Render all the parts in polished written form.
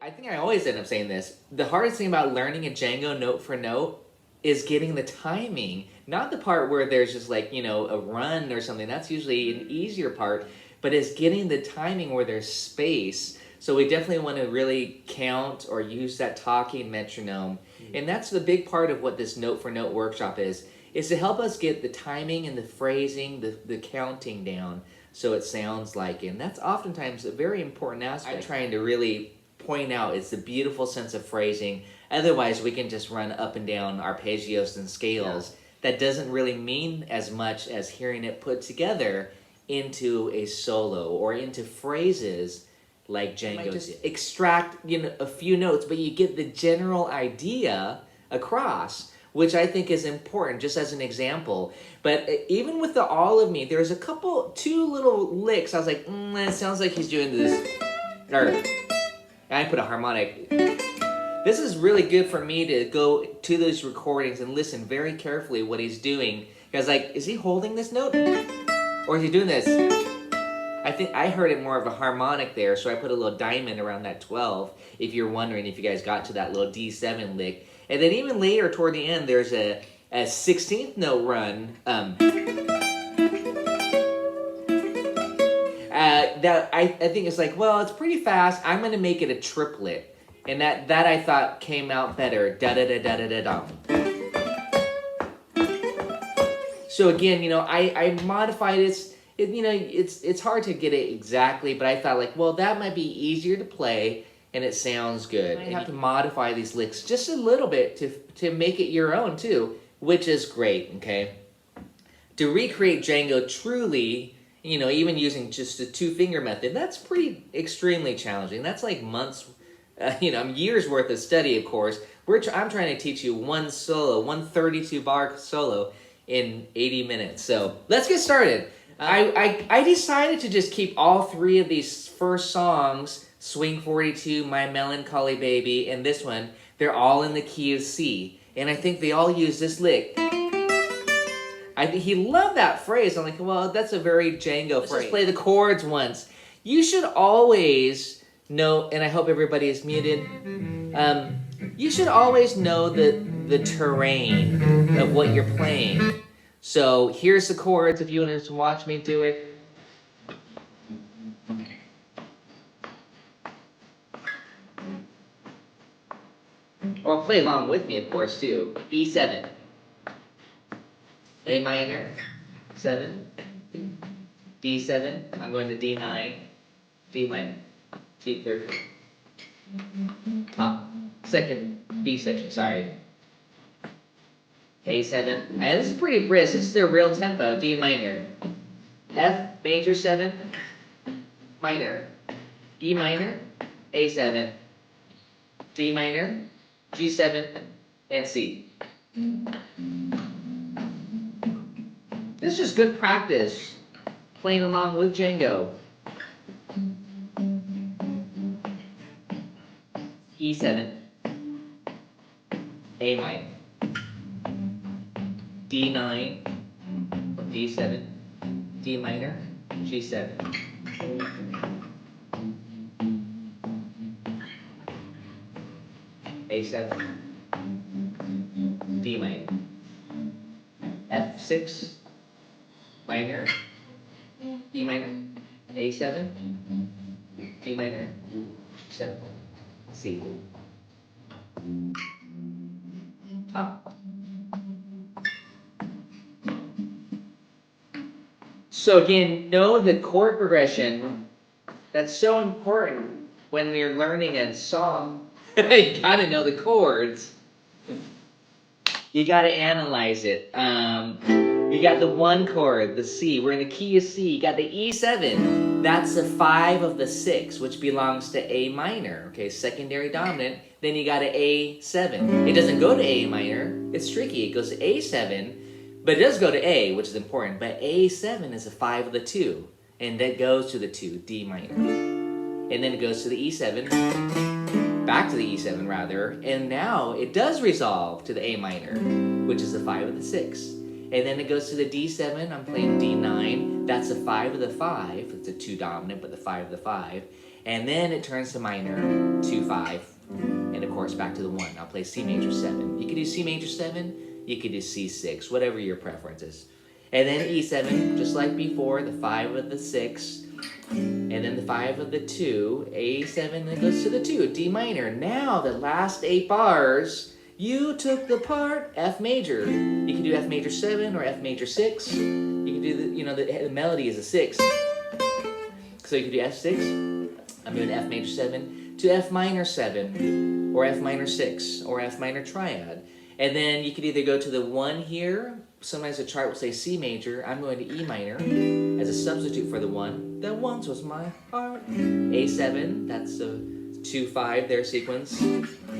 I think I always end up saying this. The hardest thing about learning a Django note for note is getting the timing. Not the part where there's just like, a run or something. That's usually an easier part. But it's getting the timing where there's space. So we definitely want to really count or use that talking metronome. And that's the big part of what this note for note workshop is to help us get the timing and the phrasing, the counting down so it sounds like it. And that's oftentimes a very important aspect. I'm trying to really point out it's the beautiful sense of phrasing. Otherwise, we can just run up and down arpeggios and scales. Yeah. That doesn't really mean as much as hearing it put together into a solo or into phrases like Django. Just extract a few notes, but you get the general idea across, which I think is important, just as an example. But even with the All of Me, there's two little licks. I was like, it sounds like he's doing this. And I put a harmonic. This is really good for me to go to those recordings and listen very carefully what he's doing. Because is he holding this note? Or is he doing this? I think I heard it more of a harmonic there, so I put a little diamond around that 12, if you're wondering if you guys got to that little D7 lick. And then even later, toward the end, there's a 16th note run that I think it's like, well, it's pretty fast. I'm going to make it a triplet. And that I thought came out better. Da-da-da-da-da-da-dum. So again, I modified it. It's hard to get it exactly, but I thought well, that might be easier to play, and it sounds good. You have to modify these licks just a little bit to make it your own too, which is great, okay? To recreate Django truly, even using just a two-finger method, that's pretty extremely challenging. That's like months, years worth of study, of course. I'm trying to teach you one 32-bar solo in 80 minutes. So let's get started. I decided to just keep all three of these first songs, Swing 42, My Melancholy Baby, and this one, they're all in the key of C. And I think they all use this lick. I think he loved that phrase. I'm like, well, that's a very Django phrase. Let's just play the chords once. You should always know, and I hope everybody is muted, you should always know the terrain of what you're playing. So here's the chords if you want to watch me do it. Or play along with me, of course, too. E7. A minor. 7. D7. I'm going to D9. D minor. D3. Second B section, sorry. A7. And this is pretty brisk. This is their real tempo. D minor. F major 7. Minor. E minor. A7. D minor. G7. And C. This is just good practice. Playing along with Django. E7. A minor. D9, D7, D minor, G7. A7, D minor. F6, minor, D minor, A7, D minor, 7, C. So again, know the chord progression. That's so important when you're learning a song. You gotta know the chords. You gotta analyze it. You got the 1 chord, the C. We're in the key of C. You got the E7. That's the 5 of the 6, which belongs to A minor. Okay, secondary dominant. Then you got an A7. It doesn't go to A minor. It's tricky. It goes to A7. But it does go to A, which is important. But A7 is a 5 of the 2. And that goes to the 2, D minor. And then it goes to the E7. Back to the E7, rather. And now it does resolve to the A minor, which is the 5 of the 6. And then it goes to the D7. I'm playing D9. That's the 5 of the 5. It's a 2 dominant, but the 5 of the 5. And then it turns to minor, 2-5, and of course back to the 1. I'll play C major 7. You could do C major 7, you could do C6, whatever your preference is. And then E7, just like before, the 5 of the 6, and then the 5 of the 2, A7, and goes to the 2, D minor. Now the last 8 bars, you took the part F major. You can do F major 7 or F major 6. You can do the melody is a 6. So you can do F6. I'm doing F major 7 to F minor 7 or F minor 6 or F minor triad. And then you could either go to the 1 here. Sometimes the chart will say C major. I'm going to E minor as a substitute for the 1. That once was my heart. A7, that's a 2-5 there sequence,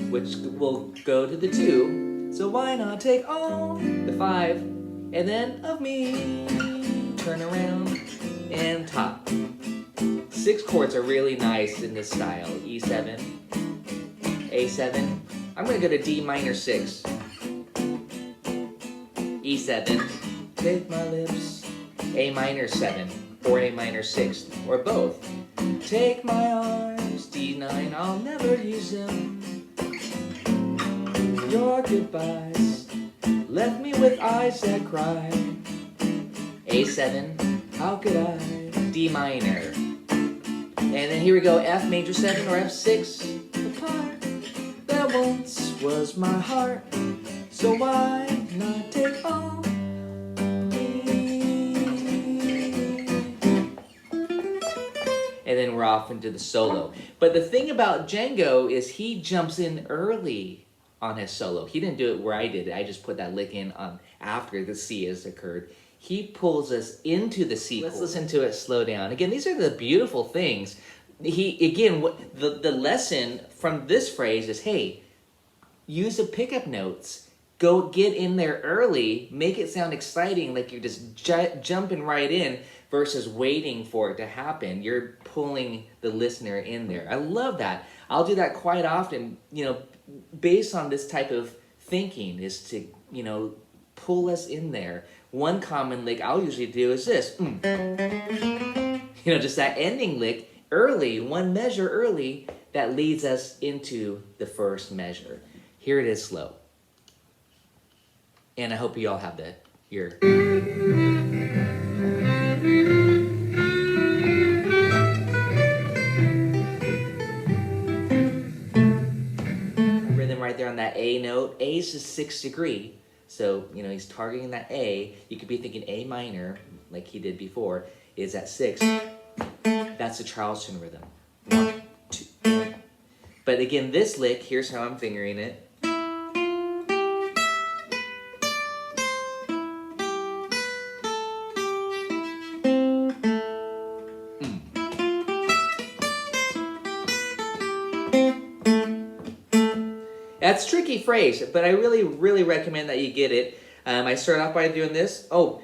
which will go to the 2. So why not take all the 5 and then of me, turn around and top. 6 chords are really nice in this style. E7, A7. I'm going to go to D minor 6. E7, take my lips. A minor 7 or A minor 6 or both. Take my arms, D9, I'll never use them. Your goodbyes left me with eyes that cry. A7, how could I? D minor. And then here we go, F major 7 or F6. The part that once was my heart, so why not take all me? And then we're off into the solo. But the thing about Django is he jumps in early on his solo. He didn't do it where I did it. I just put that lick in on after the C has occurred. He pulls us into the C. Let's listen to it slow down. Again, these are the beautiful things. The lesson from this phrase is, hey, use the pickup notes. Go get in there early. Make it sound exciting, like you're just jumping right in versus waiting for it to happen. You're pulling the listener in there. I love that. I'll do that quite often, based on this type of thinking, is to, pull us in there. One common lick I'll usually do is this. Just that ending lick early, one measure early, that leads us into the first measure. Here it is slow. And I hope you all have your... Rhythm right there on that A note. A is the 6th degree. So, he's targeting that A. You could be thinking A minor, like he did before, is at 6. That's the Charleston rhythm. 1, 2, 3. But again, this lick, here's how I'm fingering it. That's a tricky phrase, but I really, really recommend that you get it. I start off by doing this. Oh,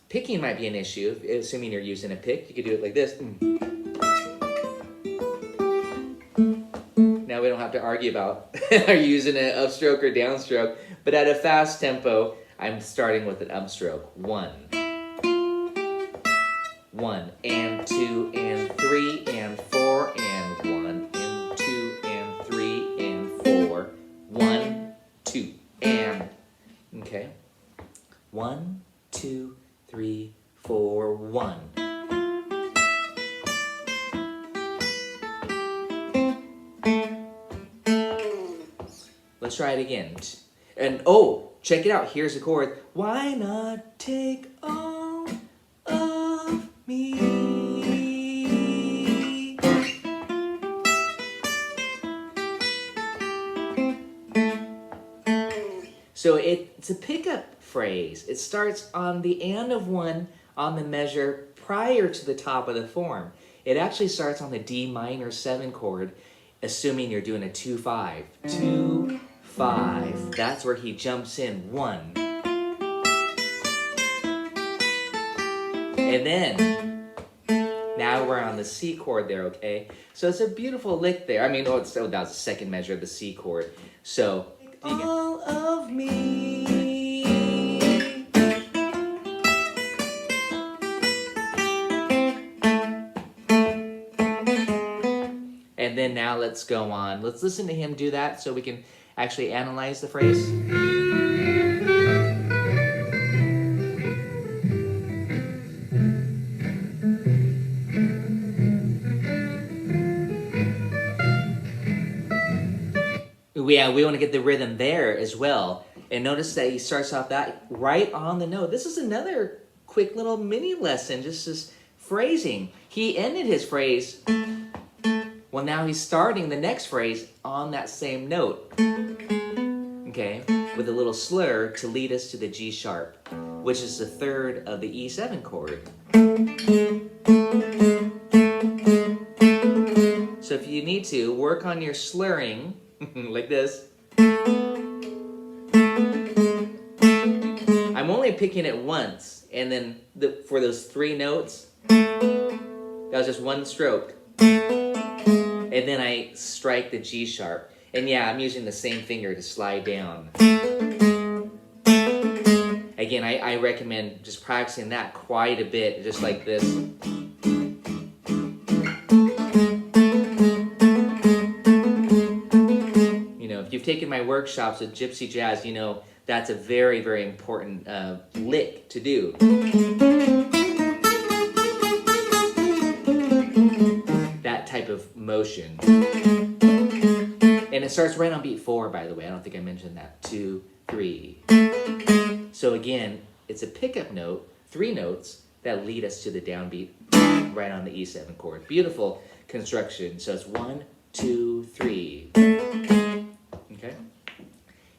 picking might be an issue, assuming you're using a pick. You could do it like this. Now we don't have to argue about are you using an upstroke or downstroke, but at a fast tempo, I'm starting with an upstroke. 1, 1, and 2, and 3, and 4, and 1, and 2, and 3, and 4. 1, 2, and. Okay. 1, 2, 3, 4, 1. Let's try it again. And oh, check it out. Here's the chord. Why not take all of me? So it's a pickup phrase. It starts on the and of 1 on the measure prior to the top of the form. It actually starts on the D minor 7 chord, assuming you're doing a 2-5. 2, 5. That's where he jumps in. 1. And then, now we're on the C chord there, okay? So it's a beautiful lick there. I mean, that was the second measure of the C chord. So, all of me. then now let's go on. Let's listen to him do that so we can actually analyze the phrase. Yeah, we want to get the rhythm there as well. And notice that he starts off that right on the note. This is another quick little mini lesson, just this phrasing. He ended his phrase, well, now he's starting the next phrase on that same note. Okay, with a little slur to lead us to the G sharp, which is the third of the E7 chord. So if you need to, work on your slurring, like this. I'm only picking it once, and then for those 3 notes, that was just one stroke. And then I strike the G sharp. And yeah, I'm using the same finger to slide down. Again, I recommend just practicing that quite a bit, just like this. If you've taken my workshops with Gypsy Jazz, you know that's a very, very important lick to do. That type of motion. And it starts right on beat 4, by the way. I don't think I mentioned that. 2, 3. So again, it's a pickup note, 3 notes, that lead us to the downbeat right on the E7 chord. Beautiful construction. So it's 1, 2, 3. Okay?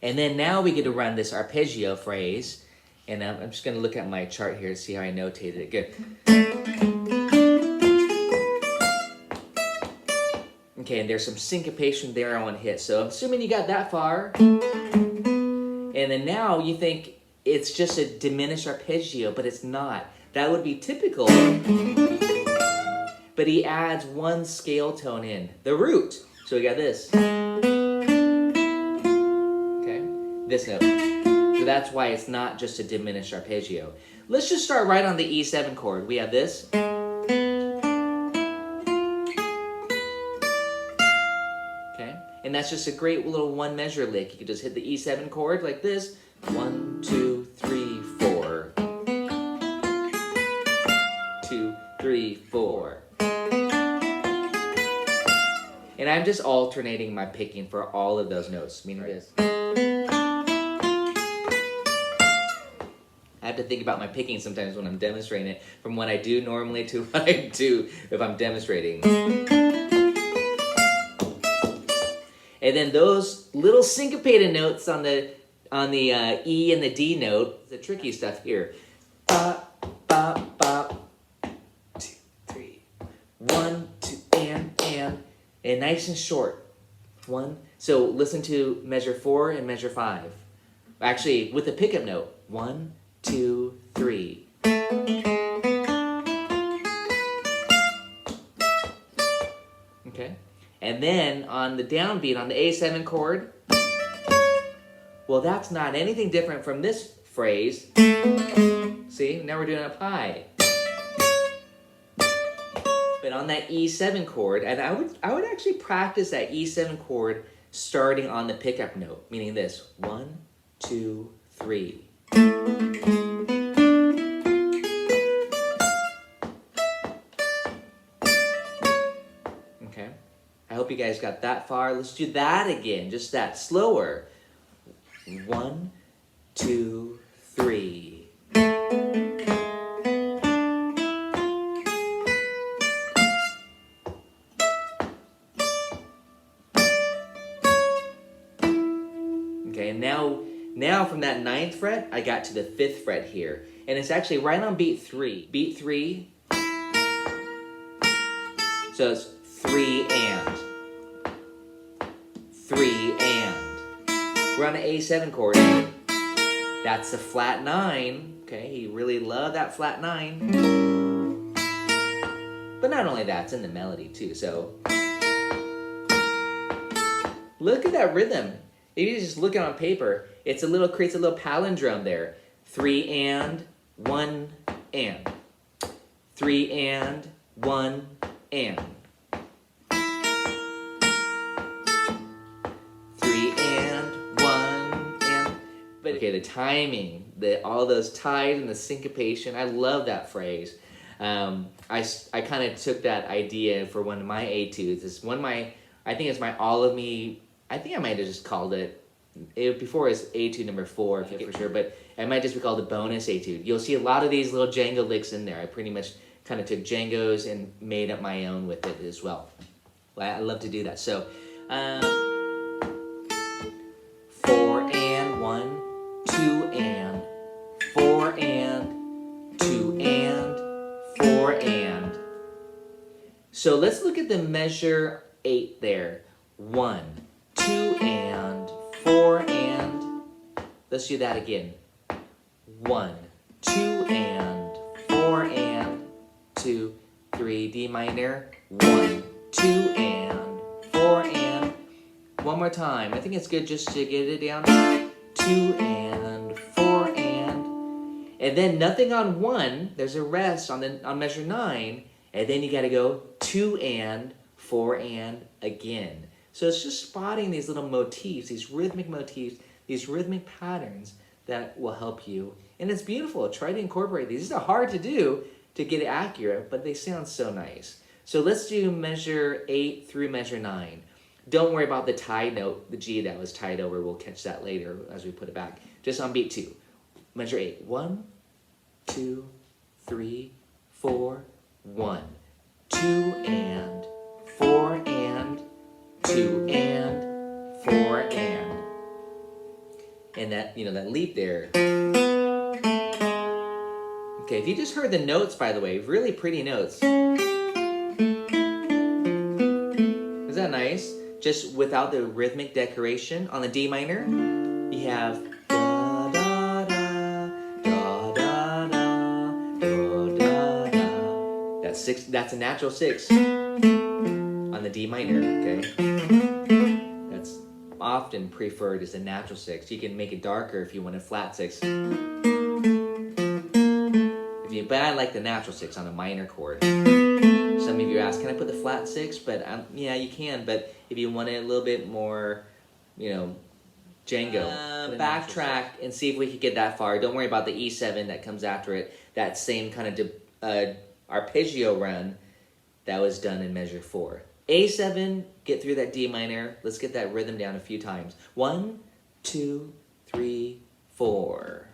And then now we get to run this arpeggio phrase. And I'm just going to look at my chart here to see how I notated it. Good. Okay, and there's some syncopation there on one hit. So I'm assuming you got that far. And then now you think it's just a diminished arpeggio, but it's not. That would be typical. But he adds 1 scale tone in, the root. So we got this. Okay, this note. So that's why it's not just a diminished arpeggio. Let's just start right on the E7 chord. We have this. Okay, and that's just a great little 1 measure lick. You can just hit the E7 chord like this. 1, 2, 3, 4. 2, 3, 4. And I'm just alternating my picking for all of those notes, meaning this. I have to think about my picking sometimes when I'm demonstrating it, from what I do normally to what I do if I'm demonstrating. And then those little syncopated notes on the E and the D note, the tricky stuff here. Bop, bop, bop. 2, 3. 1, 2, and nice and short. 1. So listen to measure 4 and measure 5. Actually, with the pickup note. 1, 2, 3. Okay. And then on the downbeat, on the A7 chord, well, that's not anything different from this phrase. See, now we're doing up high. But on that E7 chord, and I would actually practice that E7 chord starting on the pickup note, meaning this. 1, 2, 3. Okay. I hope you guys got that far. Let's do that again, just that slower. 1, 2, 3. Okay, and now from that 9th fret, I got to the 5th fret here. And it's actually right on beat 3. Beat 3. So it's 3 and. 3 and. We're on an A7 chord. That's a flat 9. Okay, he really loved that flat 9. But not only that, it's in the melody too. So look at that rhythm. If you just look at it on paper, creates a little palindrome there. 3 and 1 and. 3 and 1 and. the timing, all those ties and the syncopation. I love that phrase. I kind of took that idea for one of my etudes. It's one of my, I think it's my All of Me. I think I might have just called it before it was etude number 4, I forget for sure, but it might just be called a bonus etude. You'll see a lot of these little Django licks in there. I pretty much kind of took Django's and made up my own with it as well. I love to do that. So, 4 and 1, 2 and, 4 and, 2 and, 4 and. So let's look at the measure 8 there. 1, 2 and, 4 and. Let's do that again. 1, 2 and, 4 and, 2, 3, D minor, 1, 2 and, 4 and. One more time. I think it's good just to get it down. 2 and, 4 and then nothing on 1. There's a rest on measure 9, and then you got to go 2 and, 4 and again. So it's just spotting these little motifs, these rhythmic motifs, these rhythmic patterns that will help you. And it's beautiful. Try to incorporate these. These are hard to do to get it accurate, but they sound so nice. So let's do measure 8 through measure 9. Don't worry about the tie note, the G that was tied over. We'll catch that later as we put it back. Just on beat 2. Measure 8. 1, 2, 3, 4, 1. 2 and, 4 and, 2 and, 4 and. And that, that leap there. Okay, if you just heard the notes, by the way, really pretty notes. Is that nice? Just without the rhythmic decoration. On the D minor, you have da da da da da da da da. That's 6. That's a natural 6 on the D minor. Okay, that's often preferred as a natural 6. You can make it darker if you want a flat 6. But I like the natural 6 on a minor chord. Some of you ask, can I put the flat 6? But yeah, you can. But if you want it a little bit more, Django. Backtrack and see if we could get that far. Don't worry about the E7 that comes after it. That same kind of arpeggio run that was done in measure 4. A7, get through that D minor. Let's get that rhythm down a few times. 1, 2, 3, 4.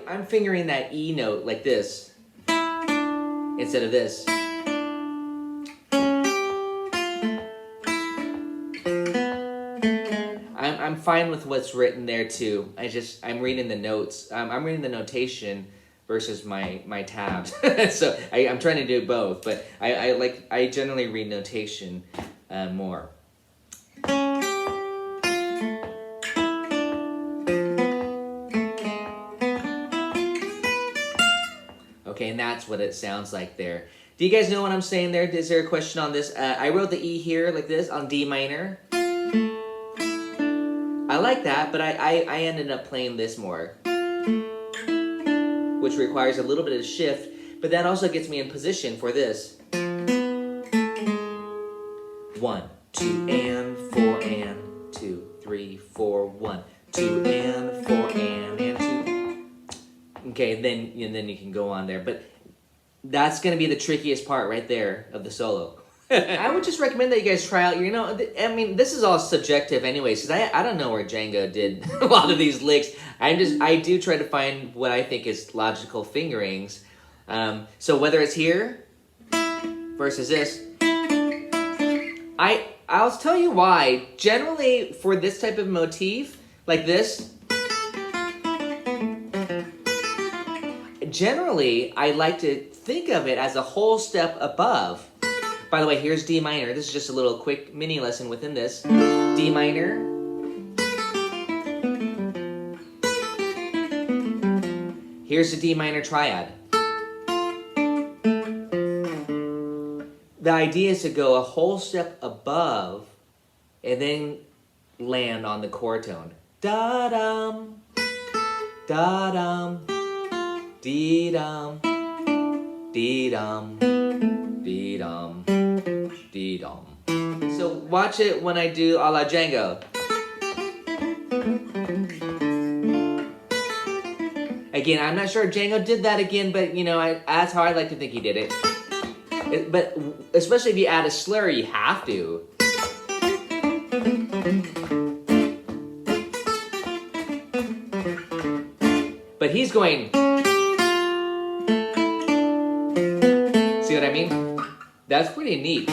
I'm fingering that E note like this instead of this. I'm fine with what's written there too. I'm reading the notes. I'm reading the notation versus my tabs. So I'm trying to do both, but I generally read notation more. Okay, and that's what it sounds like there. Do you guys know what I'm saying there? Is there a question on this? I wrote the E here like this on D minor. I like that, but I ended up playing this more, which requires a little bit of shift, but that also gets me in position for this. 1, 2 and 4 and 2, 3, 4, 1, 2 and 4 and 2. Okay, then you can go on there, but that's going to be the trickiest part right there of the solo. I would just recommend that you guys try out. This is all subjective anyways, because I don't know where Django did a lot of these licks. I do try to find what I think is logical fingerings. So whether it's here versus this, I'll tell you why. Generally, for this type of motif, like this, generally, I like to think of it as a whole step above. By the way, here's D minor. This is just a little quick mini lesson within this. D minor. Here's the D minor triad. The idea is to go a whole step above and then land on the chord tone. Da-dum, da-dum, dee-dum, dee-dum, dee-dum, dee-dum. So watch it when I do a la Django. Again, I'm not sure if Django did that again, but you know, that's how I like to think he did it. But especially if you add a slur, you have to. But he's going. See what I mean? That's pretty neat.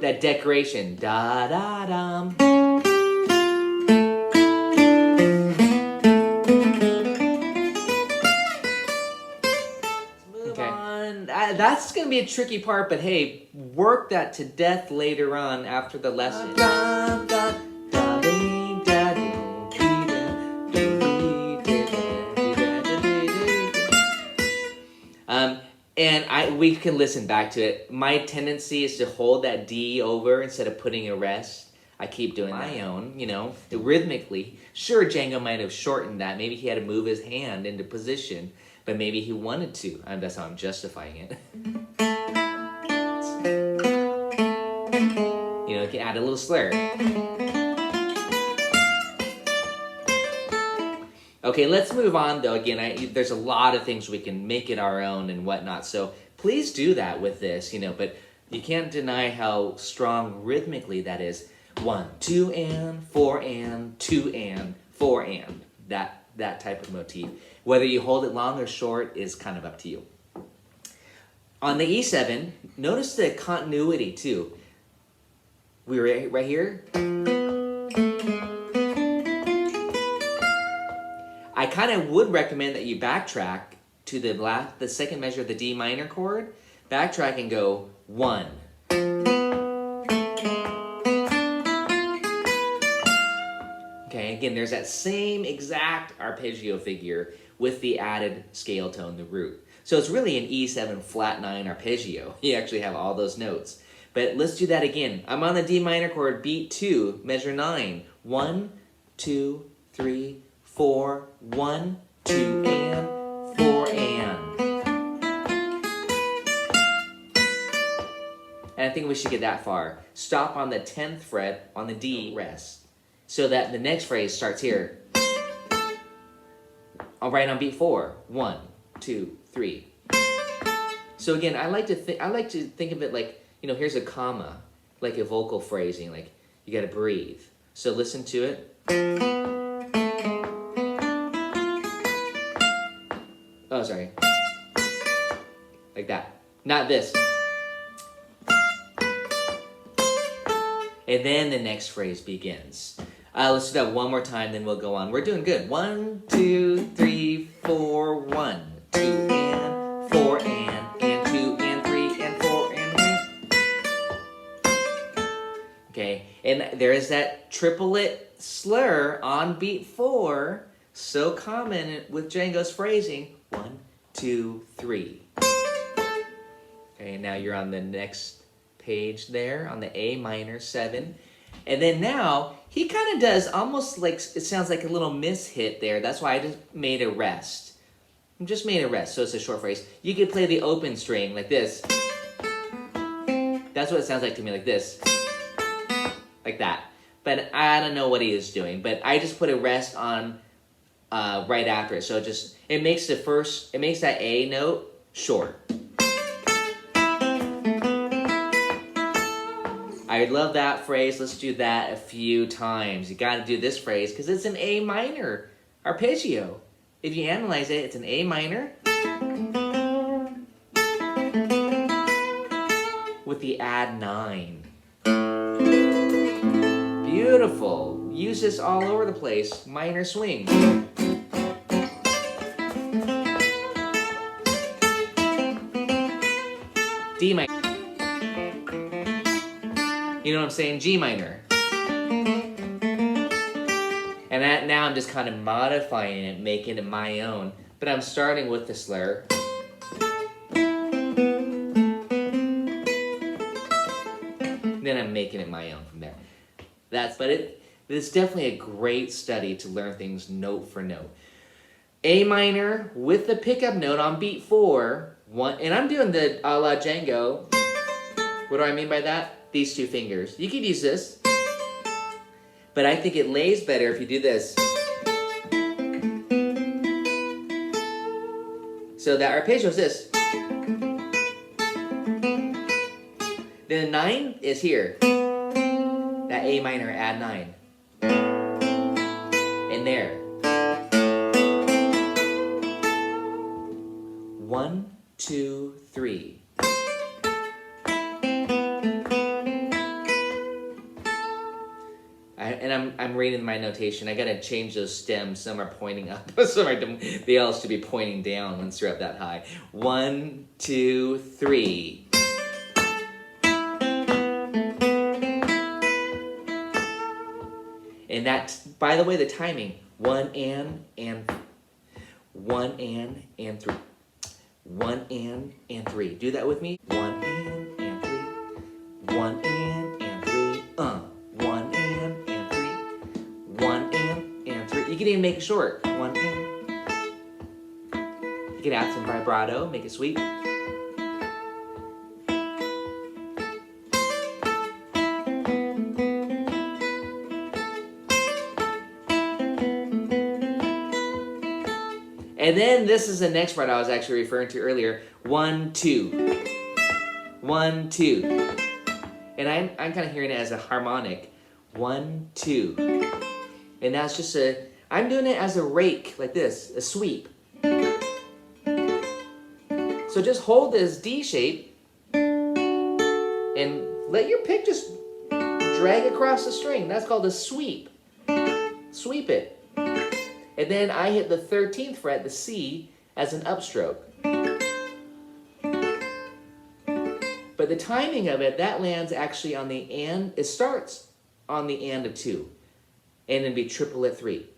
That decoration. Da da dum. That's going to be a tricky part, but hey, work that to death later on after the lesson. And we can listen back to it. My tendency is to hold that D over instead of putting a rest. I keep doing my own, you know, rhythmically. Sure, Django might have shortened that. Maybe he had to move his hand into position. But maybe he wanted to. That's how I'm justifying it. You know, you can add a little slur. Okay, let's move on though. Again, there's a lot of things we can make it our own and whatnot. So please do that with this, you know, but you can't deny how strong rhythmically that is. 1, 2 and, 4 and, 2 and, 4 and. That type of motif. Whether you hold it long or short is kind of up to you. On the E7, notice the continuity too. We were right here. I kind of would recommend that you backtrack to the second measure of the D minor chord. Backtrack and go 1. Okay, again, there's that same exact arpeggio figure with the added scale tone, the root. So it's really an E7 flat 9 arpeggio. You actually have all those notes. But let's do that again. I'm on the D minor chord, beat 2, measure 9. 1, 2, 3, 4, 1, 2, and, 4, and. And I think we should get that far. Stop on the 10th fret on the D, rest. So that the next phrase starts here. I'll write on beat 4. 1, 2, 3. So again, I like to think of it like, you know, here's a comma, like a vocal phrasing, like you got to breathe. So listen to it. Oh, sorry. Like that. Not this. And then the next phrase begins. Let's do that one more time, then we'll go on. We're doing good. 1, 2, 3, 4, 1, 2, and 4, and 2, and 3, and 4, and. Okay, and there is that triplet slur on beat 4, so common with Django's phrasing. 1, 2, 3. Okay, now you're on the next page there on the A minor 7. And then now, he kind of does almost like, it sounds like a little miss hit there. That's why I just made a rest. I just made a rest, so it's a short phrase. You could play the open string like this. That's what it sounds like to me, like this. Like that. But I don't know what he is doing. But I just put a rest on right after it. So it makes that A note short. I love that phrase. Let's do that a few times. You got to do this phrase because it's an A minor arpeggio. If you analyze it, it's an A minor with the add 9. Beautiful. Use this all over the place. Minor swing. D minor. You know what I'm saying? G minor. And that now I'm just kind of modifying it, making it my own. But I'm starting with the slur. Then I'm making it my own from there. It's definitely a great study to learn things note for note. A minor with the pickup note on beat 4, One, and I'm doing the a la Django. What do I mean by that? These two fingers. You could use this, but I think it lays better if you do this. So that arpeggio is this. Then 9 is here. That A minor, add 9. And there. 1, 2, 3. I'm reading my notation. I gotta change those stems. Some are pointing up. They all should be pointing down once you're up that high. 1, 2, 3. And that, by the way, the timing. 1 and 1 and 3. 1 and 3. Do that with me. 1 and 3. 1 and 3. 1 and 3. 1 and 3. You can even make it short. 1 and. You can add some vibrato, make it sweet. And then this is the next part I was actually referring to earlier. 1, 2. 1, 2. And I'm kind of hearing it as a harmonic. 1, 2. And that's just I'm doing it as a rake, like this, a sweep. So just hold this D shape and let your pick just drag across the string. That's called a sweep. Sweep it. And then I hit the 13th fret, the C, as an upstroke. But the timing of it, that lands actually on the and. It starts on the and of 2. And then be triplet 3.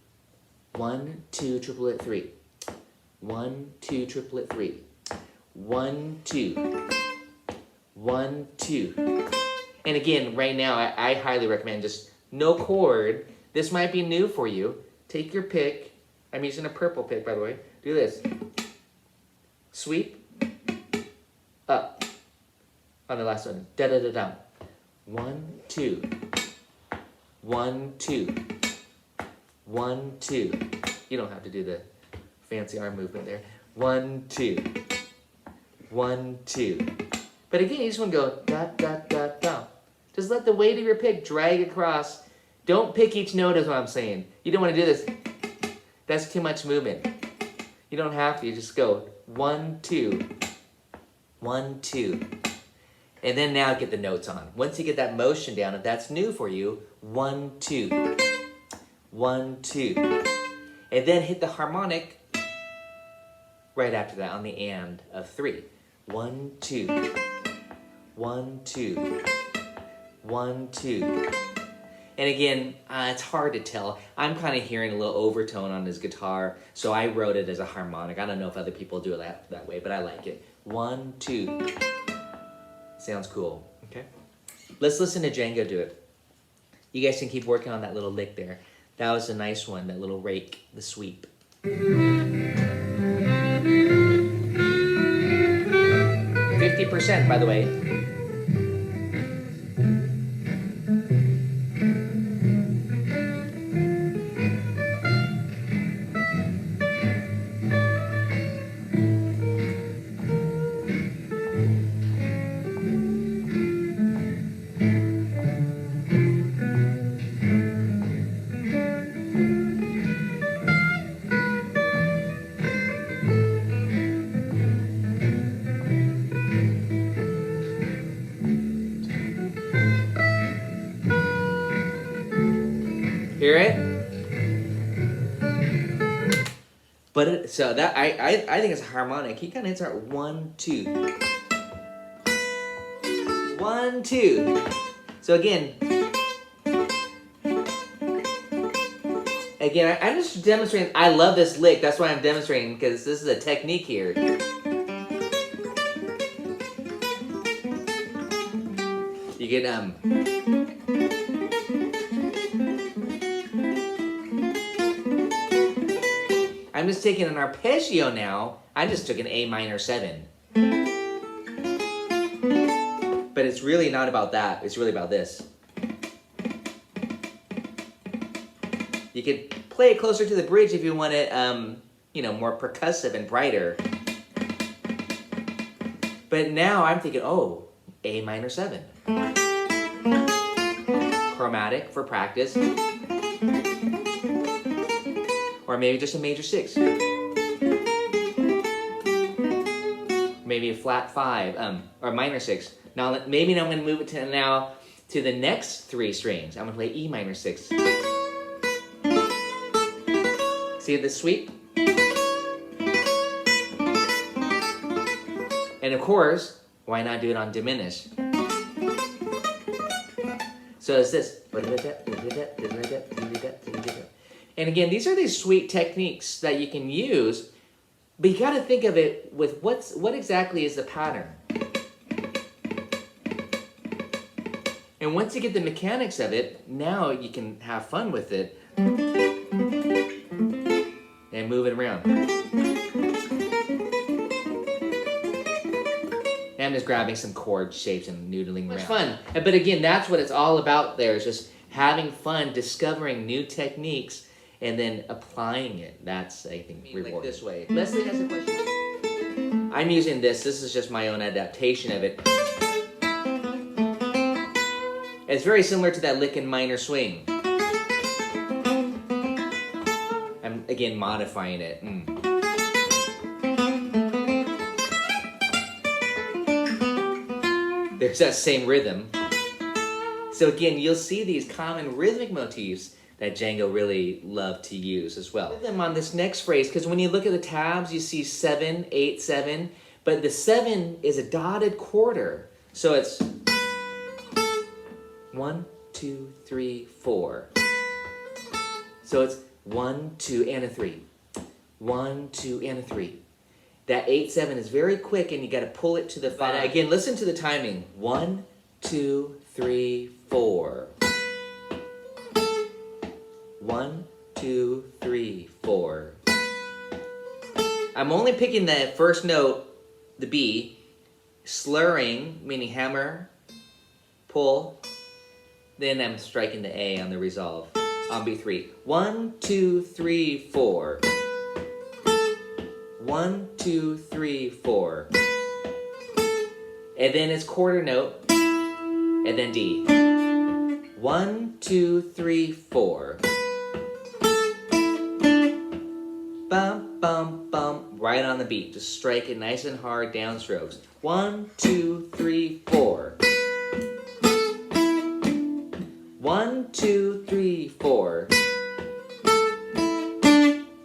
1, 2, triplet 3. 1, 2, triplet 3. 1, 2. 1, 2. And again, right now, I highly recommend just no chord. This might be new for you. Take your pick. I'm using a purple pick, by the way. Do this. Sweep. Up. On the last one. Da-da-da-da. 1, 2. 1, 2. 1, 2. You don't have to do the fancy arm movement there. 1, 2. 1, 2. But again, you just want to go da-da-da-da. Just let the weight of your pick drag across. Don't pick each note is what I'm saying. You don't want to do this. That's too much movement. You don't have to. You just go 1, 2. 1, 2. And then now get the notes on. Once you get that motion down, if that's new for you, 1, 2. 1, 2. And then hit the harmonic right after that on the and of 3. 1, 2. 1, 2. 1, 2. And again, it's hard to tell. I'm kind of hearing a little overtone on his guitar, so I wrote it as a harmonic. I don't know if other people do it that way, but I like it. 1, 2. Sounds cool. Okay. Let's listen to Django do it. You guys can keep working on that little lick there. That was a nice one, that little rake, the sweep. 50%, by the way. Hear it? But so that I think it's a harmonic. He kind of hits our 1, 2. 1, 2. So again, I'm just demonstrating. I love this lick. That's why I'm demonstrating, because this is a technique here. You get I'm just taking an arpeggio now. I just took an A minor 7. it's really not about that. It's really about this. You could play it closer to the bridge if you want it, you know, more percussive and brighter. But now I'm thinking, oh, A minor 7. Chromatic for practice. Or maybe just a major 6. Maybe a flat 5, or minor 6. Now, maybe I'm going to move it to the next 3 strings. I'm going to play E minor 6. See the sweep? And of course, why not do it on diminished? So it's this. And again, these are these sweet techniques that you can use, but you got to think of it with what exactly is the pattern. And once you get the mechanics of it, now you can have fun with it and move it around. And I'm just grabbing some chord shapes and noodling around. It's fun. But again, that's what it's all about there, is just having fun, discovering new techniques, and then applying it. That's, I think, rewarding. Like this way. Leslie has a question. I'm using this. This is just my own adaptation of it. It's very similar to that lick and minor swing. I'm, again, modifying it. There's that same rhythm. So again, you'll see these common rhythmic motifs that Django really loved to use as well. Put them on this next phrase, because when you look at the tabs, you see 7, 8, 7, but the 7 is a dotted quarter. So it's 1, 2, 3, 4. So it's 1, 2, and a 3. 1, 2, and a 3. That 8, 7 is very quick, and you got to pull it to the 5. But again, listen to the timing. 1, 2, 3, 4. 1, 2, 3, 4. I'm only picking the first note, the B, slurring, meaning hammer, pull. Then I'm striking the A on the resolve on B3. 1, 2, 3, 4. 1, 2, 3, 4. And then it's quarter note, and then D. 1, 2, 3, 4. Bum, bum, bum. Right on the beat. Just strike it nice and hard, downstrokes. 1, 2, 3, 4. 1, 2, 3, 4.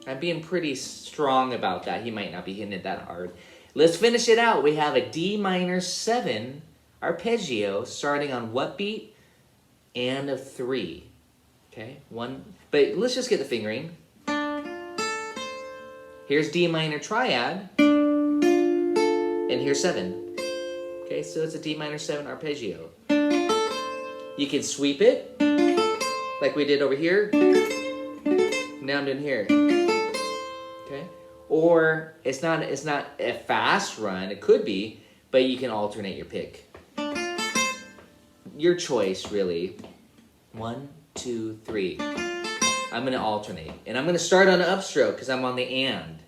I'm being pretty strong about that. He might not be hitting it that hard. Let's finish it out. We have a D minor 7 arpeggio starting on what beat? And a 3. Okay, 1. But let's just get the fingering. Here's D minor triad. And here's 7. Okay, so it's a D minor 7 arpeggio. You can sweep it, like we did over here. Now I'm doing here. Okay? Or it's not a fast run. It could be, but you can alternate your pick. Your choice, really. 1, 2, 3. I'm going to alternate. And I'm going to start on an upstroke because I'm on the and.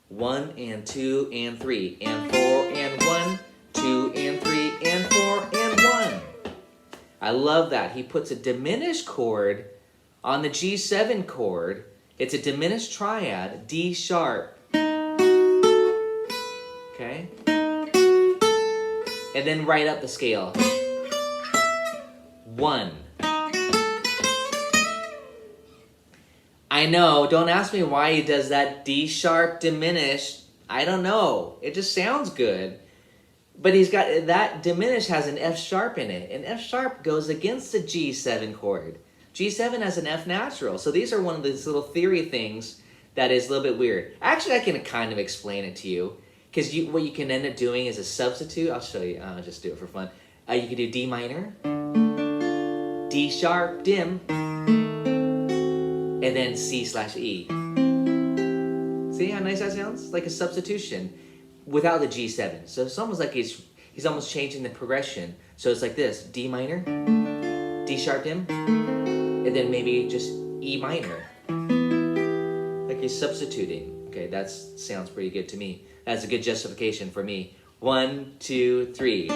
1 and 2 and 3 and 4 and 1, 2 and 3 and 4 and 1. I love that. He puts a diminished chord on the G7 chord. It's a diminished triad, D sharp. Okay? And then right up the scale. 1. I know, don't ask me why he does that D sharp diminished. I don't know. It just sounds good. But he's got, that diminished has an F sharp in it. And F sharp goes against the G7 chord. G7 has an F natural. So these are one of these little theory things that is a little bit weird. Actually, I can kind of explain it to you. Because what you can end up doing is a substitute. I'll show you. I'll just do it for fun. You can do D minor, D sharp, dim, and then C/E. See how nice that sounds? Like a substitution without the G7. So it's almost like he's almost changing the progression. So it's like this: D minor, D sharp dim, and then maybe just E minor. Like he's substituting. Okay, that sounds pretty good to me. That's a good justification for me. 1, 2, 3.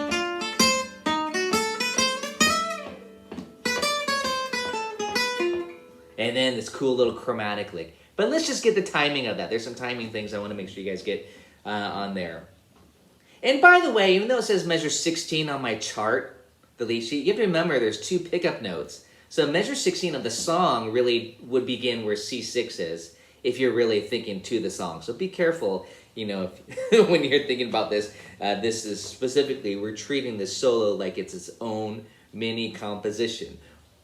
And then this cool little chromatic lick. But let's just get the timing of that. There's some timing things I want to make sure you guys get on there. And by the way, even though it says measure 16 on my chart, the lead sheet, you have to remember there's 2 pickup notes. So measure 16 of the song really would begin where C6 is if you're really thinking to the song. So be careful, you know, if, when you're thinking about this. This is specifically, we're treating this solo like it's its own mini composition.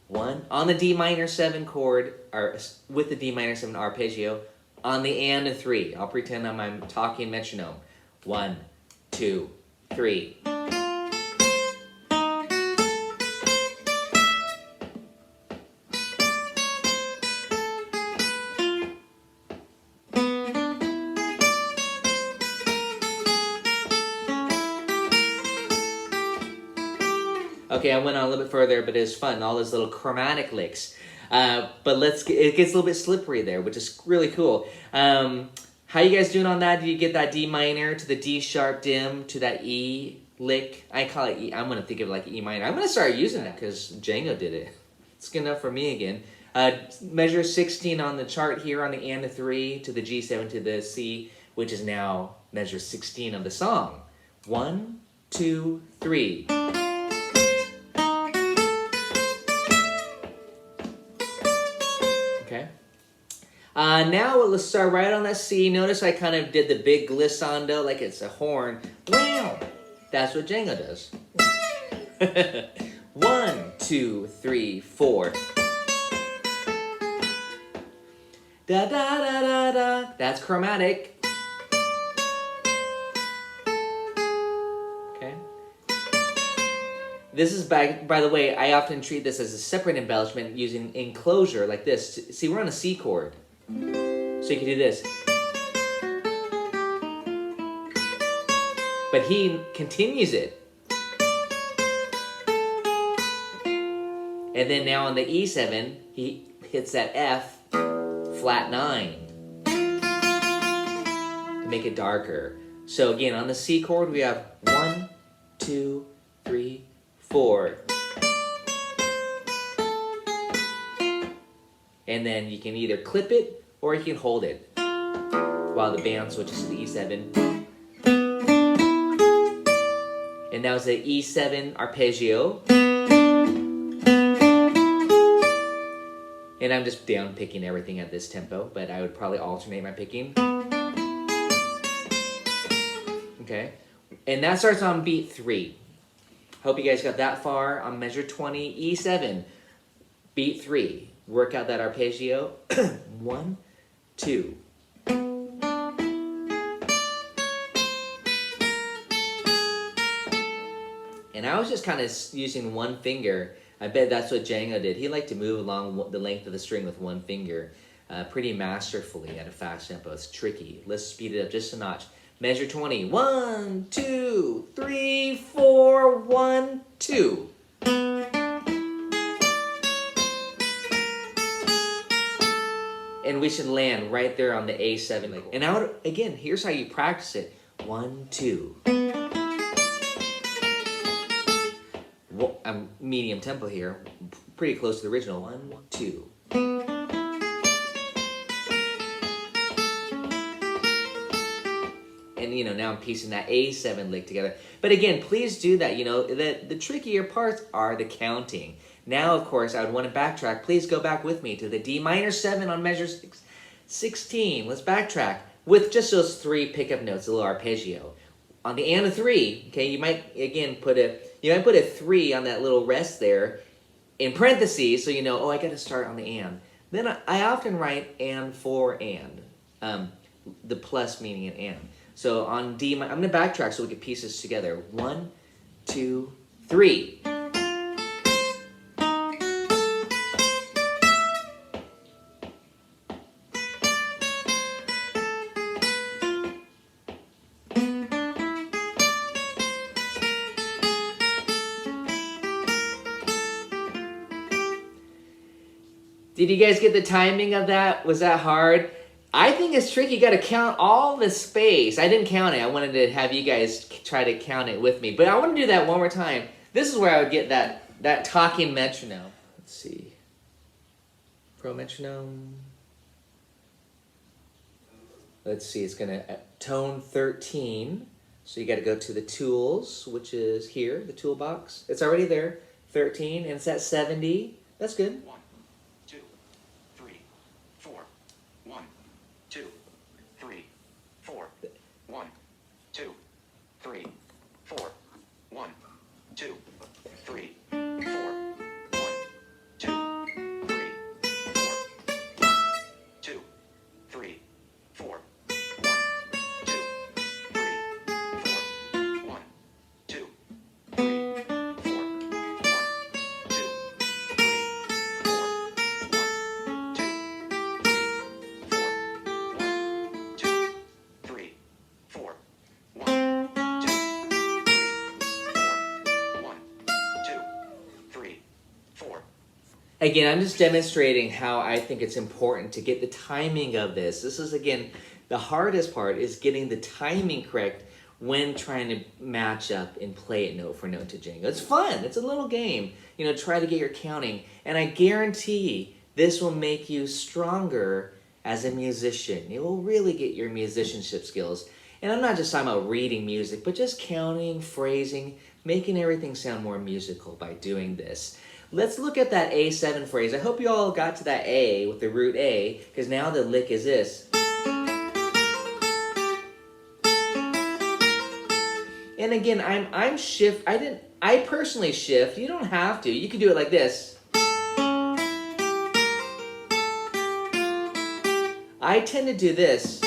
1 on the D minor 7 chord, or with the D minor 7 arpeggio, on the and a 3. I'll pretend I'm talking metronome. 1, 2, 3. Okay, I went on a little bit further, but it was fun. All those little chromatic licks. But it gets a little bit slippery there, which is really cool. How you guys doing on that? Did you get that D minor to the D sharp dim to that E lick? I call it E. I'm going to think of it like E minor. I'm going to start using it because Django did it. It's good enough for me again. Measure 16 on the chart here on the and a 3 to the G7 to the C, which is now measure 16 of the song. 1, 2, 3. Okay. Now let's start right on that C. Notice I kind of did the big glissando like it's a horn. Wow! That's what Django does. 1, 2, 3, 4. Da da da da da. That's chromatic. Okay. This is by the way, I often treat this as a separate embellishment using enclosure like this. See, we're on a C chord. So you can do this. But he continues it. And then now on the E7, he hits that F flat 9 to make it darker. So again, on the C chord, we have 1, 2, 3, 4. And then you can either clip it or you can hold it while the band switches to the E7. And that was the E7 arpeggio. And I'm just down picking everything at this tempo, but I would probably alternate my picking. Okay. And that starts on beat 3. Hope you guys got that far on measure 20, E7, beat 3. Work out that arpeggio. 1, 2. And I was just kind of using one finger. I bet that's what Django did. He liked to move along the length of the string with one finger pretty masterfully at a fast tempo. It's tricky. Let's speed it up just a notch. Measure 20. 1, 2, 3, 4, 1, 2. And we should land right there on the A7. And now, again, here's how you practice it. 1, 2. Well, I'm medium tempo here. Pretty close to the original. 1, 2. And, you know, now I'm piecing that A7 lick together. But again, please do that. You know, the trickier parts are the counting. Now, of course, I would want to backtrack. Please go back with me to the D minor 7 on measure 16. Let's backtrack with just those 3 pickup notes, a little arpeggio. On the and a 3, okay, you might again put a 3 on that little rest there in parentheses, so you know, oh, I got to start on the and. Then I often write and for and, the plus meaning an and. So on D, I'm going to backtrack so we can piece this together. 1, 2, 3. Did you guys get the timing of that? Was that hard? I think it's tricky. You got to count all the space. I didn't count it. I wanted to have you guys try to count it with me. But I want to do that one more time. This is where I would get that talking metronome. Let's see. Pro metronome. Let's see. It's going to tone 13. So you got to go to the tools, which is here, the toolbox. It's already there. 13, and it's at 70. That's good. 1, 2, 3, 4. 1, 2, 3, 4. 1, 2, 3, 4. 1, 2, 3, 4. 1, 2, 3, 4. 2, 3, 4. 1, 2, 3, 4. 1, 2, 3, 4. 4. Again, I'm just demonstrating how I think it's important to get the timing of this. This is, again, the hardest part is getting the timing correct when trying to match up and play it note for note to Django. It's fun. It's a little game. You know, try to get your counting. And I guarantee this will make you stronger as a musician. It will really get your musicianship skills. And I'm not just talking about reading music, but just counting, phrasing, making everything sound more musical by doing this. Let's look at that A7 phrase. I hope you all got to that A with the root A, because now the lick is this. And again, I personally shift. You don't have to. You can do it like this. I tend to do this.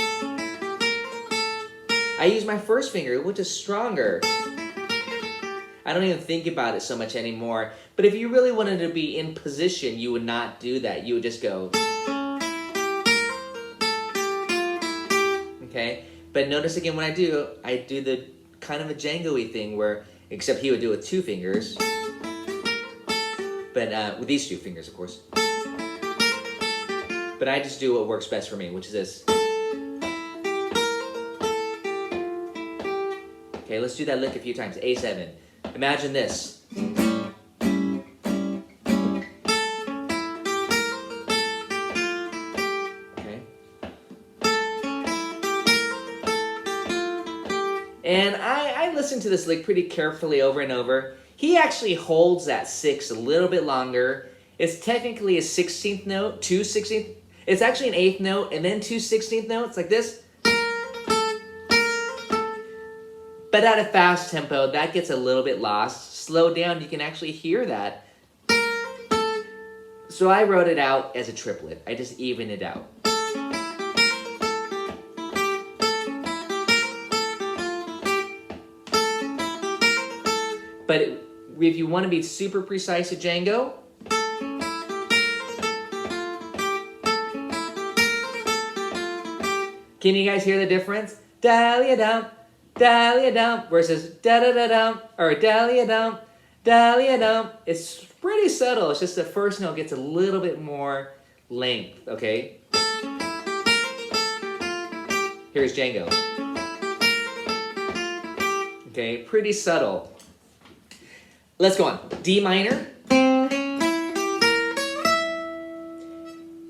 I use my first finger, which is stronger. I don't even think about it so much anymore. But if you really wanted to be in position, you would not do that. You would just go. Okay? But notice again when I do the kind of a Django-y thing where, except he would do it with two fingers. But with these two fingers, of course. But I just do what works best for me, which is this. Okay, let's do that lick a few times. A7. Imagine this. Okay. And I listened to this lick pretty carefully over and over. He actually holds that 6 a little bit longer. It's technically a 16th note, 2 16th. It's actually an 8th note and then 2 16th notes like this. But at a fast tempo, that gets a little bit lost. Slow down, you can actually hear that. So I wrote it out as a triplet. I just evened it out. But if you want to be super precise at Django, can you guys hear the difference? Dahlia-dum, dahlia-dum versus da-da-da-dum, or dahlia-dum, dahlia-dum. It's pretty subtle. It's just the first note gets a little bit more length, okay? Here's Django. Okay, pretty subtle. Let's go on. D minor.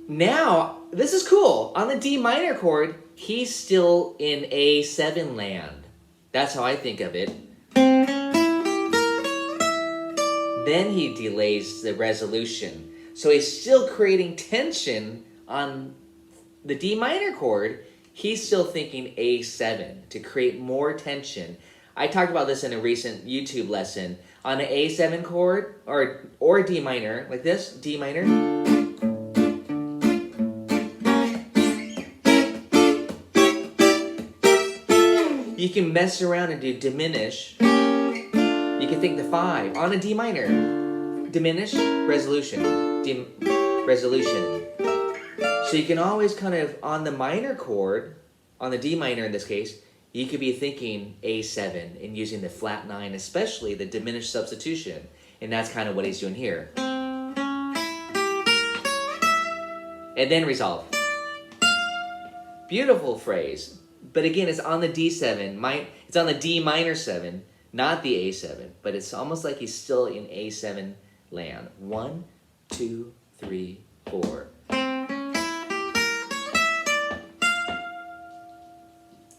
Now, this is cool. On the D minor chord, he's still in A7 land. That's how I think of it. Then he delays the resolution. So he's still creating tension on the D minor chord. He's still thinking A7 to create more tension. I talked about this in a recent YouTube lesson. On an A7 chord, or D minor, like this, D minor. You can mess around and do diminish. You can think the 5 on a D minor. Diminish, resolution, resolution. So you can always kind of, on the minor chord, on the D minor in this case, you could be thinking A7 and using the flat 9, especially the diminished substitution. And that's kind of what he's doing here. and then resolve. Beautiful phrase. But again, it's on the D7. It's on the D minor 7, not the A7. But it's almost like he's still in A7 land. 1, 2, 3, 4.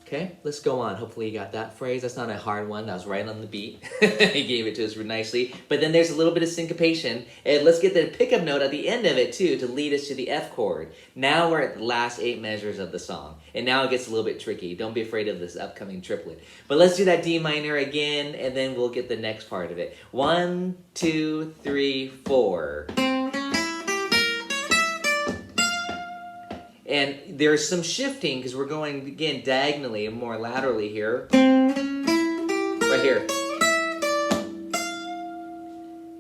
Okay, let's go on. Hopefully you got that phrase. That's not a hard one. That was right on the beat. He gave it to us nicely. But then there's a little bit of syncopation. And let's get the pickup note at the end of it, too, to lead us to the F chord. Now we're at the last 8 measures of the song. And now it gets a little bit tricky. Don't be afraid of this upcoming triplet. But let's do that D minor again, and then we'll get the next part of it. 1, 2, 3, 4. And there's some shifting because we're going, again, diagonally and more laterally here. Right here.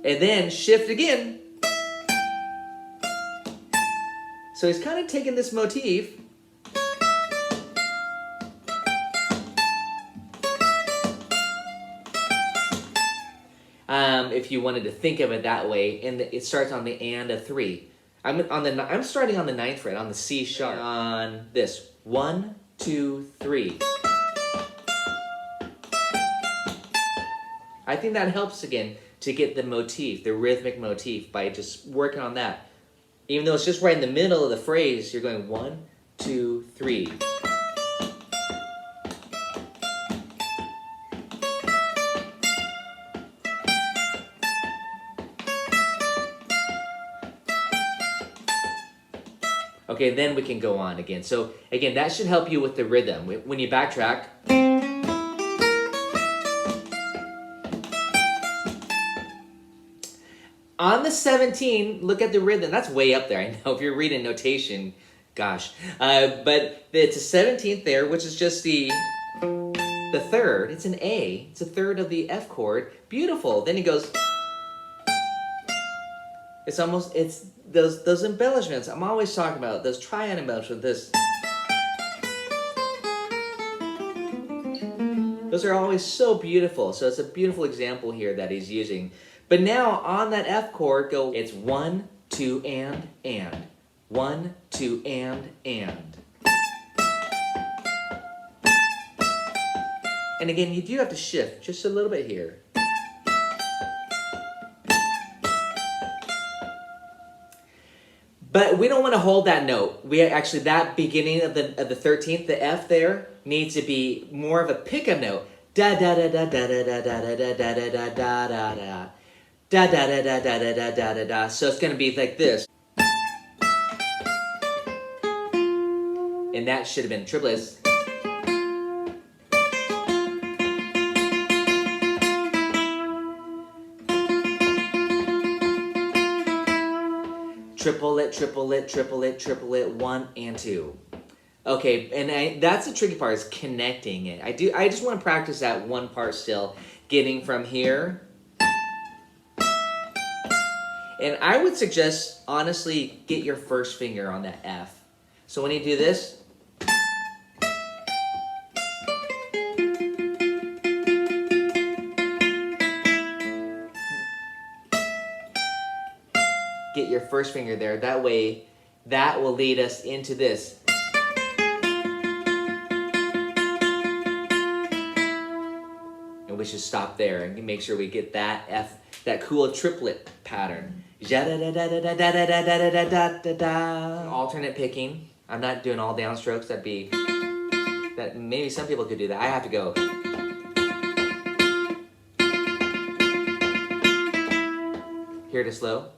And then shift again. So he's kind of taking this motif. If you wanted to think of it that way, and it starts on the and of 3. I'm starting on the 9th fret, on the C sharp. On this, 1, 2, 3. I think that helps again to get the motif, the rhythmic motif, by just working on that. Even though it's just right in the middle of the phrase, you're going 1, 2, 3. Okay, then we can go on again. So again, that should help you with the rhythm. When you backtrack, on the 17, look at the rhythm. That's way up there. I know if you're reading notation, gosh. But it's a 17th there, which is just the 3rd. It's an A. It's a 3rd of the F chord. Beautiful. Then he goes. It's those embellishments. I'm always talking about those triad embellishments. This. Those are always so beautiful. So it's a beautiful example here that he's using. But now on that F chord, it's 1, 2, and. 1, 2, and. And again, you do have to shift just a little bit here. But we don't want to hold that note. We actually, that beginning of the 13th, the F there, needs to be more of a pickup note. Da da da da da da da da da da da da da da da. Da da da da da da da da da da. So it's going to be like this. And that should have been triplets. Triplet, triplet, triplet, triplet, 1 and 2. Okay, and that's the tricky part, is connecting it. I just want to practice that one part still, getting from here. And I would suggest, honestly, get your first finger on that F. So when you do this, get your first finger there. That way, that will lead us into this. And we should stop there and make sure we get that F, that cool triplet pattern. Alternate picking. I'm not doing all downstrokes. That maybe some people could do that. I have to go. Here to slow.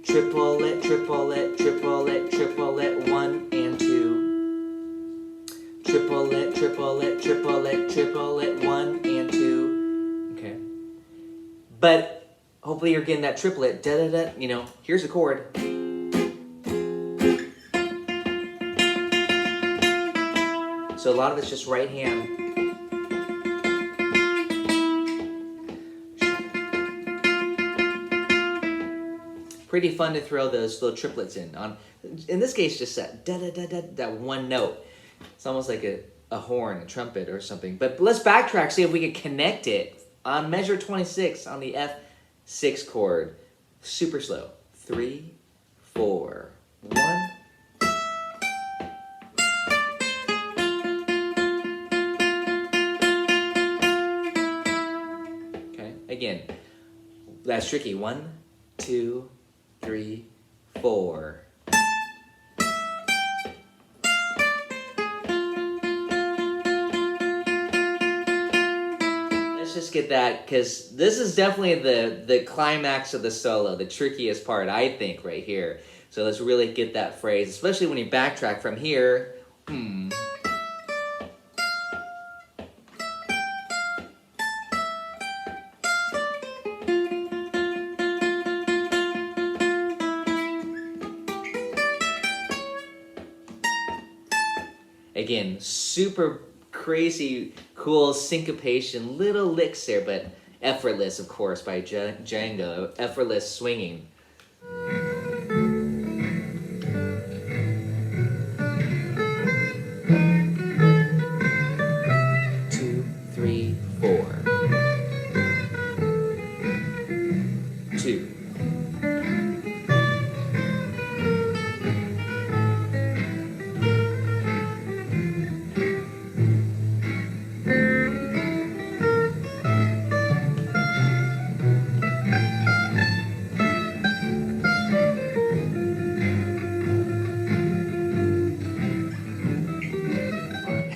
Triplet, triplet, triplet, triplet, 1 and 2. Triplet, triplet, triplet, triplet, 1 and 2. Okay. But hopefully you're getting that triplet. Da da da. You know, here's a chord. So a lot of it's just right hand. Pretty fun to throw those little triplets in. In this case, just that that one note. It's almost like a horn, a trumpet or something. But let's backtrack, see if we can connect it on measure 26 on the F 6 chord, super slow. 3, 4, 1. Okay, again, that's tricky. 1, 2, 3, 4. Let's just get that, because this is definitely the climax of the solo, the trickiest part, I think, right here. So let's really get that phrase, especially when you backtrack from here. Again, super crazy, cool syncopation, little licks there, but effortless, of course, by Django. Effortless swinging. 2, 3, 4. 2.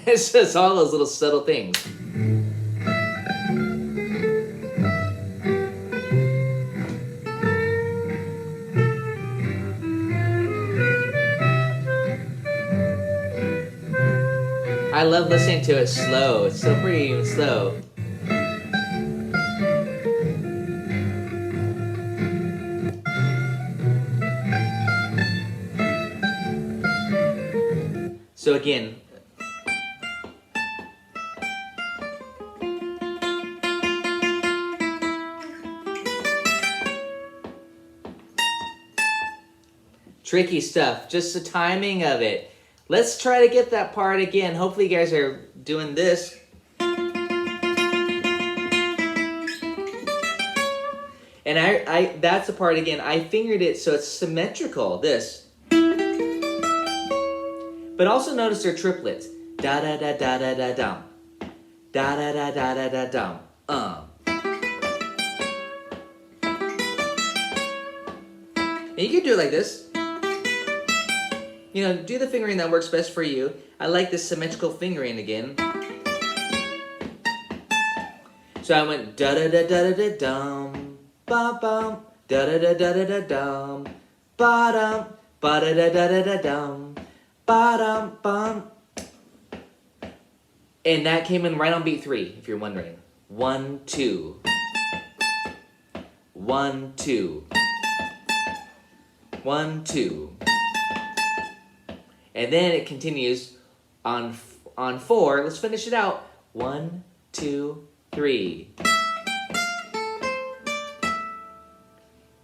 It's just all those little subtle things. I love listening to it slow. It's so pretty even slow. So again, tricky stuff, just the timing of it. Let's try to get that part again. Hopefully you guys are doing this. And I that's the part again. I fingered it so it's symmetrical, this. But also notice they're triplets. Da da da da da da dum. Da da da da da da dum. And you can do it like this. You know, do the fingering that works best for you. I like this symmetrical fingering again. So I went da da da da da da dum, ba bum, da da da da da da dum, ba dum, ba da da da da da dum, ba dum bum. And that came in right on beat 3, if you're wondering. 1, 2. 1, 2. 1, 2. And then it continues on 4. Let's finish it out. 1, 2, 3.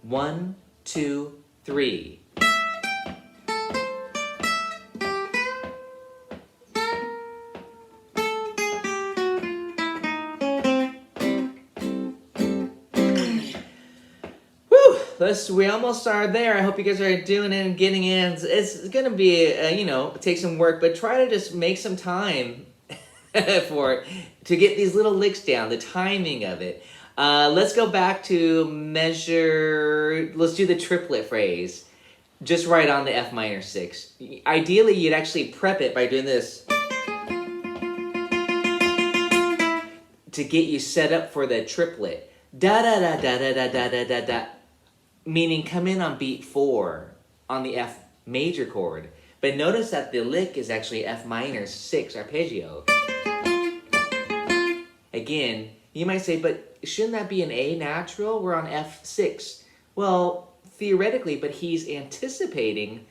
1, 2, 3. We almost are there. I hope you guys are doing it and getting in. It's gonna be, take some work, but try to just make some time for it to get these little licks down, the timing of it. Let's go back to measure. Let's do the triplet phrase, just right on the F minor 6. Ideally, you'd actually prep it by doing this to get you set up for the triplet. Da da da da da da da da da da. Meaning come in on beat 4 on the F major chord. But notice that the lick is actually F minor 6 arpeggio. Again, you might say, but shouldn't that be an A natural? We're on F6. Well, theoretically, but he's anticipating,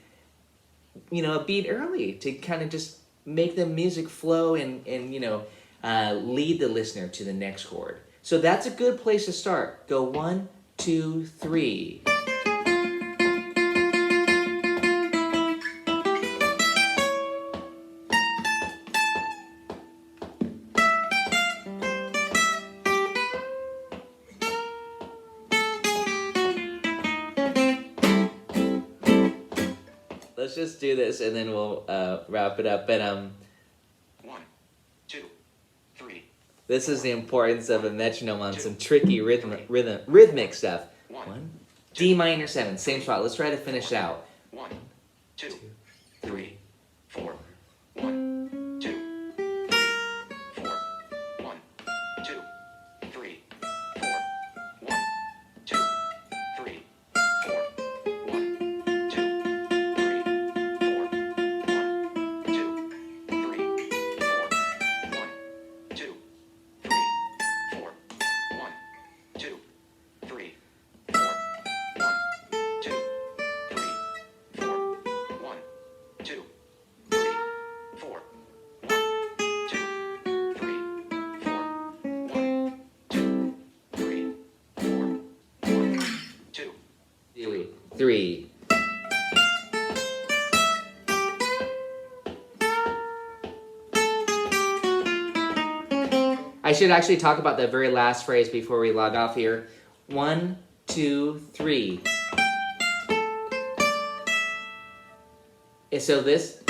a beat early to kind of just make the music flow and lead the listener to the next chord. So that's a good place to start. Go 1, 2, 3. let's just do this and then we'll wrap it up. But 1, 2, 3. this is the importance of a metronome on some tricky rhythmic stuff. 1, D minor 7, same spot. Let's try to finish it out. 1, 2, 3, 4. 1, 2, 3, 4. 1, 2, 3, 4. 1, 2, 3, 4. 1, 2, 3, 4. 1, 2, 3, 4. 1, 2, 3, 4. 1, 2, 3, 4. 1, 2, 3, 4. 1, 2, 3, 4. 1, 2, 3, 4. 1, 2, 3, 4. 1, 2. 2, 3. I should actually talk about the very last phrase before we log off here. 1, 2, 3. And so this,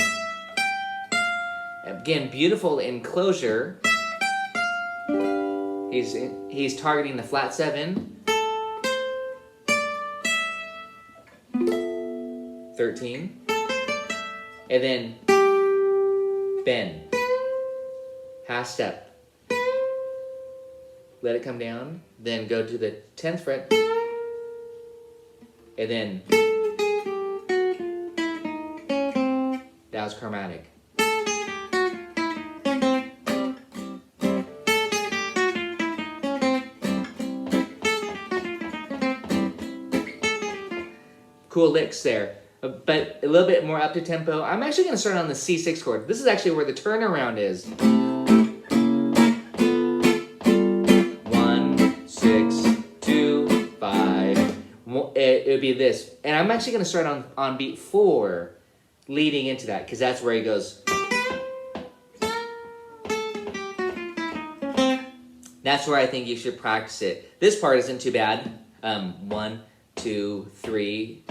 again, beautiful enclosure. He's targeting the flat 7. 13. And then bend. Half step. Let it come down. Then go to the 10th fret. And then that was chromatic. Cool licks there. But a little bit more up to tempo. I'm actually going to start on the C6 chord. This is actually where the turnaround is. 1, 6, 2, 5. It would be this. And I'm actually going to start on beat 4, leading into that, because that's where he goes. That's where I think you should practice it. This part isn't too bad. 1, 2, 3.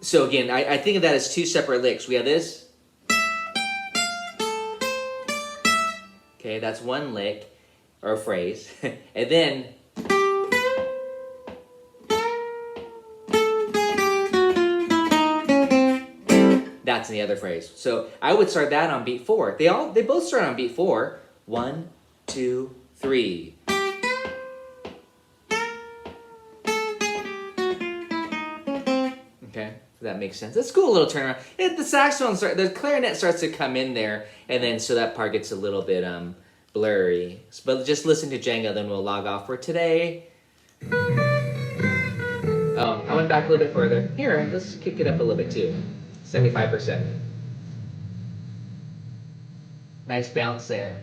So again, I think of that as 2 separate licks. We have this. Okay, that's 1 lick, or a phrase. And then that's the other phrase. So I would start that on beat 4. They both start on beat 4. 1, 2, 3. Okay, that makes sense. That's a cool little turnaround. The saxophone the clarinet starts to come in there, and then so that part gets a little bit blurry. But just listen to Django, then we'll log off for today. Oh, I went back a little bit further. Here, let's kick it up a little bit too. 75%. Nice bounce there.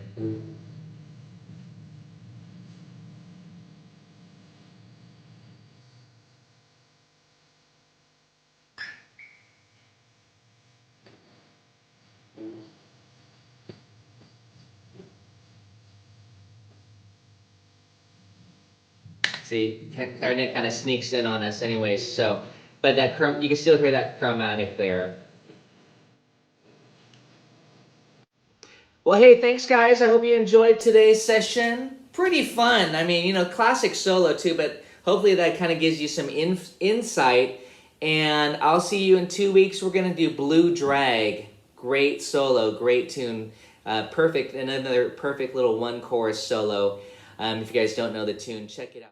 See, clarinet kind of sneaks in on us anyways, so, but that you can still hear that chromatic there. Well, hey, thanks guys. I hope you enjoyed today's session. Pretty fun. I mean, classic solo too, but hopefully that kind of gives you some insight. And I'll see you in 2 weeks. We're going to do Blue Drag. Great solo, great tune. Perfect, another perfect little 1 chorus solo. If you guys don't know the tune, check it out.